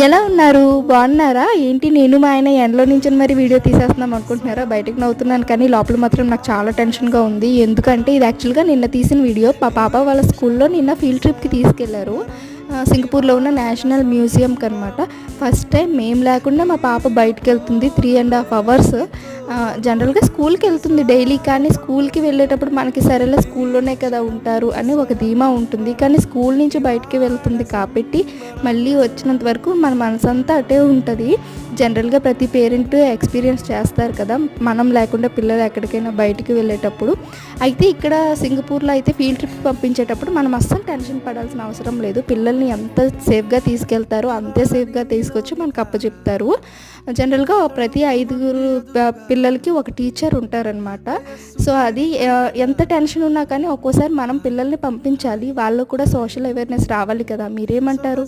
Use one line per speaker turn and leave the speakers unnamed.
ఎలా ఉన్నారు? బాగున్నారా? ఏంటి నేను మా ఆయన ఎండలో నించొని మరి వీడియో తీసేస్తున్నాం అనుకుంటున్నారా? బయటకు నవ్వుతున్నాను కానీ లోపల మాత్రం నాకు చాలా టెన్షన్గా ఉంది. ఎందుకంటే ఇది యాక్చువల్గా నిన్న తీసిన వీడియో. మా పాప వాళ్ళ స్కూల్లో నిన్న ఫీల్డ్ ట్రిప్కి తీసుకెళ్లారు. సింగపూర్లో ఉన్న నేషనల్ మ్యూజియంకి అనమాట. ఫస్ట్ టైం మేము లేకుండా మా పాప బయటకు వెళ్తుంది 3.5 hours. జనరల్గా స్కూల్కి వెళ్తుంది డైలీ, కానీ స్కూల్కి వెళ్ళేటప్పుడు మనకి సరేలే స్కూల్లోనే కదా ఉంటారు అని ఒక ధీమా ఉంటుంది. కానీ స్కూల్ నుంచి బయటికి వెళ్తుంది కాబట్టి మళ్ళీ వచ్చినంత వరకు మన మనసంతా అటే ఉంటుంది. జనరల్గా ప్రతి పేరెంట్ ఎక్స్పీరియన్స్ చేస్తారు కదా, మనం లేకుండా పిల్లలు ఎక్కడికైనా బయటికి వెళ్ళేటప్పుడు. అయితే ఇక్కడ సింగపూర్లో అయితే ఫీల్డ్ ట్రిప్ పంపించేటప్పుడు మనం అస్సలు టెన్షన్ పడాల్సిన అవసరం లేదు. పిల్లల్ని ఎంత సేఫ్గా తీసుకెళ్తారో అంతే సేఫ్గా తీసుకొచ్చి మనకు అప్పచెప్తారు. జనరల్గా ప్రతి 5 పిల్లలకి ఒక టీచర్ ఉంటారనమాట. సో అది ఎంత టెన్షన్ ఉన్నా కానీ ఒక్కోసారి మనం పిల్లల్ని పంపించాలి, వాళ్ళు కూడా సోషల్ అవేర్నెస్ రావాలి కదా. మీరేమంటారు?